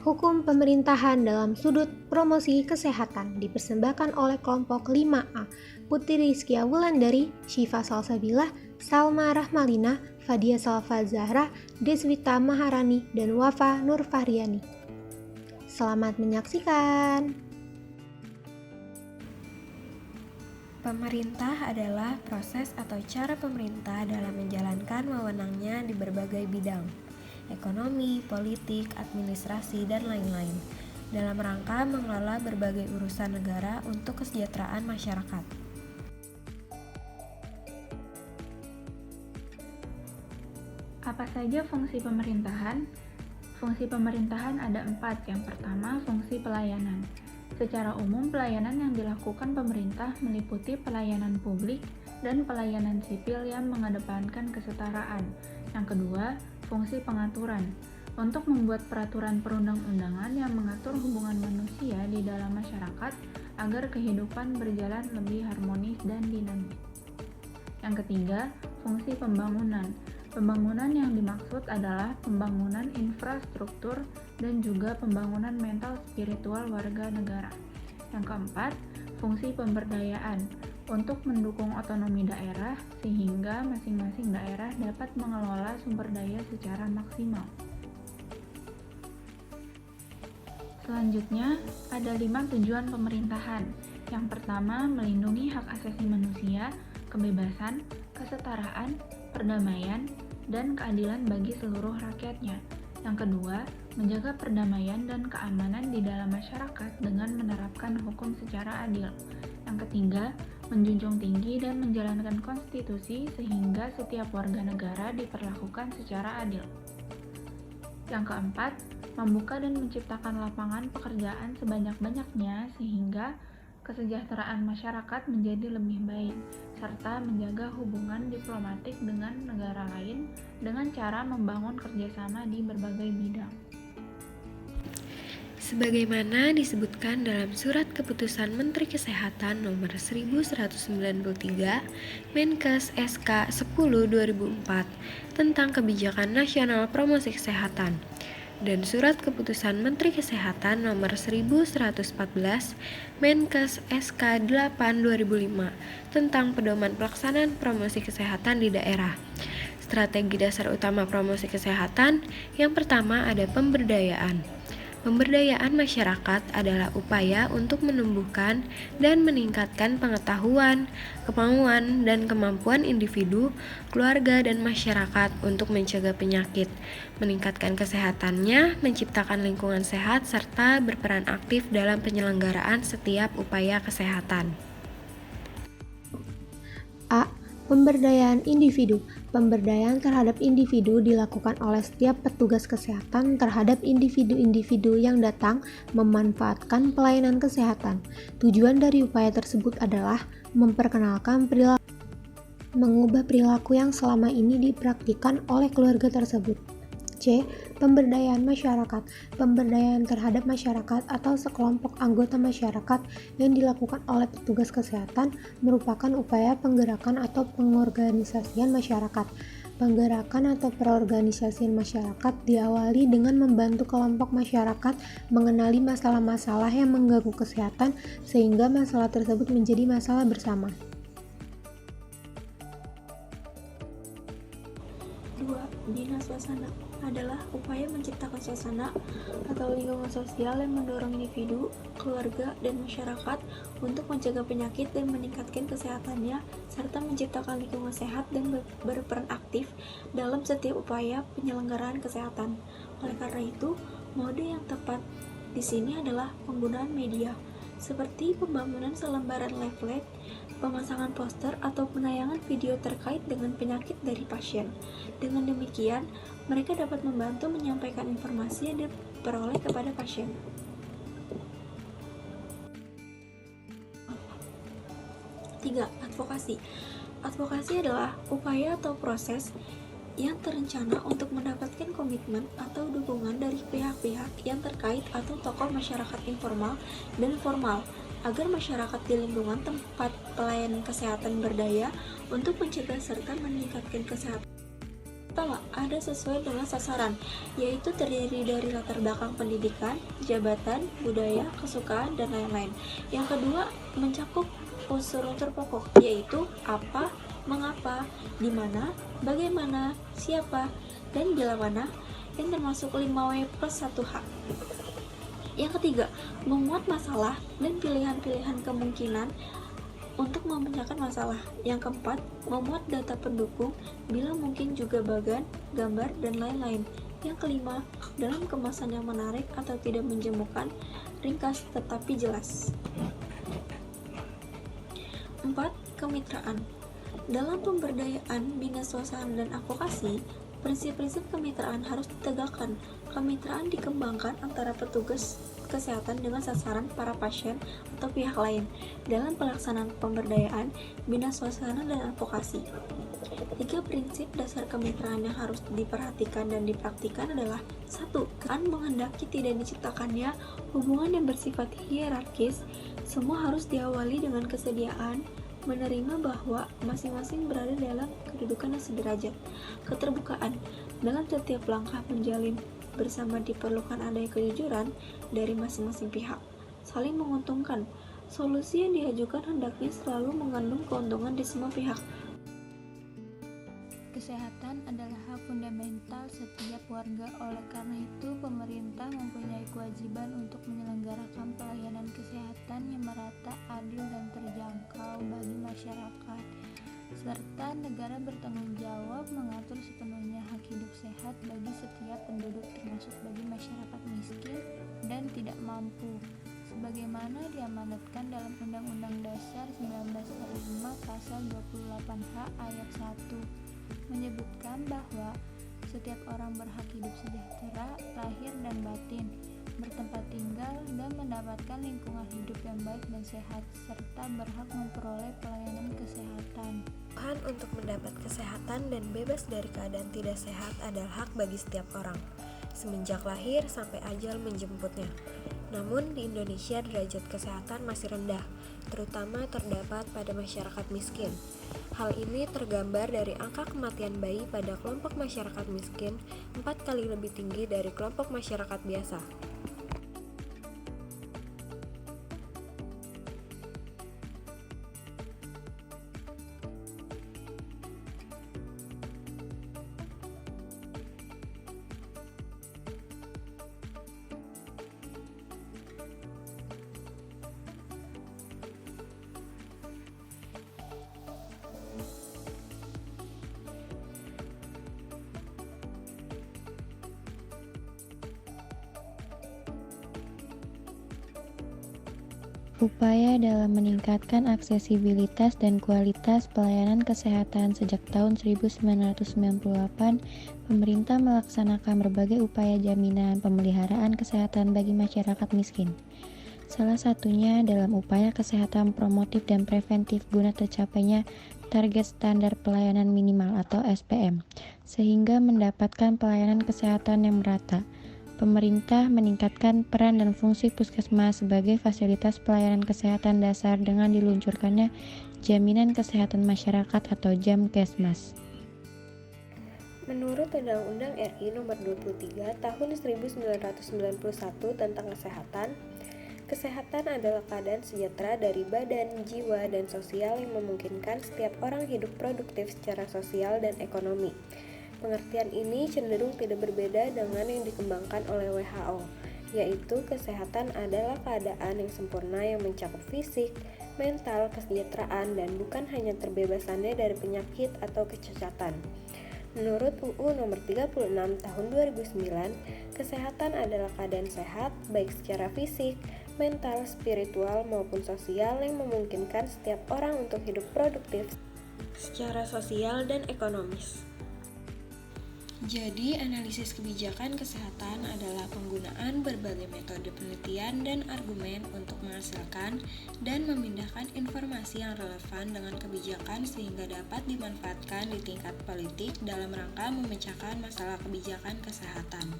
Hukum pemerintahan dalam sudut promosi kesehatan dipersembahkan oleh kelompok 5A, Putri Rizkia Wulandari, Syifa Salsabila, Salma Rahmalina, Fadia Salva Zahra, Deswita Maharani, dan Wafa Nur Fahriani. Selamat menyaksikan. Pemerintah adalah proses atau cara pemerintah dalam menjalankan wewenangnya di berbagai bidang, ekonomi, politik, administrasi, dan lain-lain, dalam rangka mengelola berbagai urusan negara untuk kesejahteraan masyarakat. Apa saja fungsi pemerintahan? Fungsi pemerintahan ada 4. Yang pertama, fungsi pelayanan. Secara umum, pelayanan yang dilakukan pemerintah meliputi pelayanan publik dan pelayanan sipil yang mengedepankan kesetaraan. Yang kedua, fungsi pengaturan. Untuk membuat peraturan perundang-undangan yang mengatur hubungan manusia di dalam masyarakat agar kehidupan berjalan lebih harmonis dan dinamis. Yang ketiga, fungsi pembangunan. Pembangunan yang dimaksud adalah pembangunan infrastruktur dan juga pembangunan mental spiritual warga negara. Yang keempat, fungsi pemberdayaan untuk mendukung otonomi daerah sehingga masing-masing daerah dapat mengelola sumber daya secara maksimal. Selanjutnya, ada 5 tujuan pemerintahan. Yang pertama, melindungi hak asasi manusia, kebebasan, kesetaraan, perdamaian, dan keadilan bagi seluruh rakyatnya. Yang kedua, menjaga perdamaian dan keamanan di dalam masyarakat dengan menerapkan hukum secara adil. Yang ketiga, menjunjung tinggi dan menjalankan konstitusi sehingga setiap warga negara diperlakukan secara adil. Yang keempat, membuka dan menciptakan lapangan pekerjaan sebanyak-banyaknya sehingga kesejahteraan masyarakat menjadi lebih baik, serta menjaga hubungan diplomatik dengan negara lain dengan cara membangun kerjasama di berbagai bidang. Sebagaimana disebutkan dalam Surat Keputusan Menteri Kesehatan Nomor 1193 Menkes SK 10/2004 tentang Kebijakan Nasional Promosi Kesehatan, dan Surat Keputusan Menteri Kesehatan Nomor 1114 Menkes SK 8/2005 tentang Pedoman Pelaksanaan Promosi Kesehatan di Daerah. Strategi dasar utama promosi kesehatan yang pertama ada pemberdayaan. Pemberdayaan masyarakat adalah upaya untuk menumbuhkan dan meningkatkan pengetahuan, kemauan, dan kemampuan individu, keluarga, dan masyarakat untuk mencegah penyakit, meningkatkan kesehatannya, menciptakan lingkungan sehat, serta berperan aktif dalam penyelenggaraan setiap upaya kesehatan. A. Pemberdayaan individu. Pemberdayaan terhadap individu dilakukan oleh setiap petugas kesehatan terhadap individu-individu yang datang memanfaatkan pelayanan kesehatan. Tujuan dari upaya tersebut adalah memperkenalkan perilaku, mengubah perilaku yang selama ini dipraktikkan oleh keluarga tersebut. C. Pemberdayaan masyarakat. Pemberdayaan terhadap masyarakat atau sekelompok anggota masyarakat yang dilakukan oleh petugas kesehatan merupakan upaya penggerakan atau pengorganisasian masyarakat. Penggerakan atau perorganisasian masyarakat diawali dengan membantu kelompok masyarakat mengenali masalah-masalah yang mengganggu kesehatan sehingga masalah tersebut menjadi masalah bersama. 2. Bina suasana adalah upaya menciptakan suasana atau lingkungan sosial yang mendorong individu, keluarga, dan masyarakat untuk mencegah penyakit dan meningkatkan kesehatannya, serta menciptakan lingkungan sehat dan berperan aktif dalam setiap upaya penyelenggaraan kesehatan. Oleh karena itu, mode yang tepat di sini adalah penggunaan media, seperti pembangunan selembaran leaflet, pemasangan poster, atau penayangan video terkait dengan penyakit dari pasien. Dengan demikian, mereka dapat membantu menyampaikan informasi yang diperoleh kepada pasien. 3. Advokasi. Advokasi adalah upaya atau proses yang terencana untuk mendapatkan komitmen atau dukungan dari pihak-pihak yang terkait atau tokoh masyarakat informal dan formal agar masyarakat di lingkungan tempat pelayanan kesehatan berdaya untuk mencegah serta meningkatkan kesehatan. Pertama, ada sesuai dengan sasaran, yaitu terdiri dari latar belakang pendidikan, jabatan, budaya, kesukaan, dan lain-lain. Yang kedua, mencakup unsur-unsur pokok, yaitu apa, mengapa, di mana, bagaimana, siapa, dan bila mana, yang termasuk 5W plus 1H. Yang ketiga, memuat masalah dan pilihan-pilihan kemungkinan untuk memecahkan masalah. Yang keempat, memuat data pendukung bila mungkin juga bagan, gambar, dan lain-lain. Yang kelima, dalam kemasan yang menarik atau tidak menjemukan, ringkas tetapi jelas. 4. Kemitraan. Dalam pemberdayaan, bina suasana, dan advokasi, prinsip-prinsip kemitraan harus ditegakkan. Kemitraan dikembangkan antara petugas kesehatan dengan sasaran para pasien atau pihak lain dalam pelaksanaan pemberdayaan, bina suasana, dan advokasi. 3 prinsip dasar kemitraan yang harus diperhatikan dan dipraktikkan adalah 1. Kan menghendaki tidak diciptakannya hubungan yang bersifat hierarkis, semua harus diawali dengan kesediaan menerima bahwa masing-masing berada dalam kedudukan yang sederajat. Keterbukaan dalam setiap langkah menjalin bersama diperlukan adanya kejujuran dari masing-masing pihak. Saling menguntungkan. Solusi yang diajukan hendaknya selalu mengandung keuntungan di semua pihak. Kesehatan adalah hak fundamental setiap warga. Oleh karena itu, pemerintah mempunyai kewajiban untuk menyelenggarakan pelayanan kesehatan yang merata, adil, dan terjangkau bagi masyarakat, serta negara bertanggung jawab mengatur sepenuhnya hak hidup sehat bagi setiap penduduk, termasuk bagi masyarakat miskin dan tidak mampu, sebagaimana diamanatkan dalam Undang-Undang Dasar 1945 Pasal 28H Ayat 1, menyebutkan bahwa setiap orang berhak hidup sejahtera, lahir dan batin, bertempat tinggal, dan mendapatkan lingkungan hidup yang baik dan sehat, serta berhak memperoleh pelayanan kesehatan. Hak untuk mendapat kesehatan dan bebas dari keadaan tidak sehat adalah hak bagi setiap orang, semenjak lahir sampai ajal menjemputnya. Namun di Indonesia derajat kesehatan masih rendah, terutama terdapat pada masyarakat miskin. Hal ini tergambar dari angka kematian bayi pada kelompok masyarakat miskin 4 kali lebih tinggi dari kelompok masyarakat biasa. Upaya dalam meningkatkan aksesibilitas dan kualitas pelayanan kesehatan. Sejak tahun 1998, pemerintah melaksanakan berbagai upaya jaminan pemeliharaan kesehatan bagi masyarakat miskin. Salah satunya dalam upaya kesehatan promotif dan preventif guna tercapainya target standar pelayanan minimal atau SPM, sehingga mendapatkan pelayanan kesehatan yang merata. Pemerintah meningkatkan peran dan fungsi puskesmas sebagai fasilitas pelayanan kesehatan dasar dengan diluncurkannya Jaminan Kesehatan Masyarakat atau Jamkesmas. Menurut Undang-Undang RI Nomor 23 Tahun 1991 tentang kesehatan adalah keadaan sejahtera dari badan, jiwa, dan sosial yang memungkinkan setiap orang hidup produktif secara sosial dan ekonomi. Pengertian ini cenderung tidak berbeda dengan yang dikembangkan oleh WHO, yaitu kesehatan adalah keadaan yang sempurna yang mencakup fisik, mental, kesejahteraan, dan bukan hanya terbebasannya dari penyakit atau kecacatan. Menurut UU Nomor 36 Tahun 2009, kesehatan adalah keadaan sehat baik secara fisik, mental, spiritual, maupun sosial yang memungkinkan setiap orang untuk hidup produktif secara sosial dan ekonomis. Jadi, analisis kebijakan kesehatan adalah penggunaan berbagai metode penelitian dan argumen untuk menghasilkan dan memindahkan informasi yang relevan dengan kebijakan sehingga dapat dimanfaatkan di tingkat politik dalam rangka memecahkan masalah kebijakan kesehatan.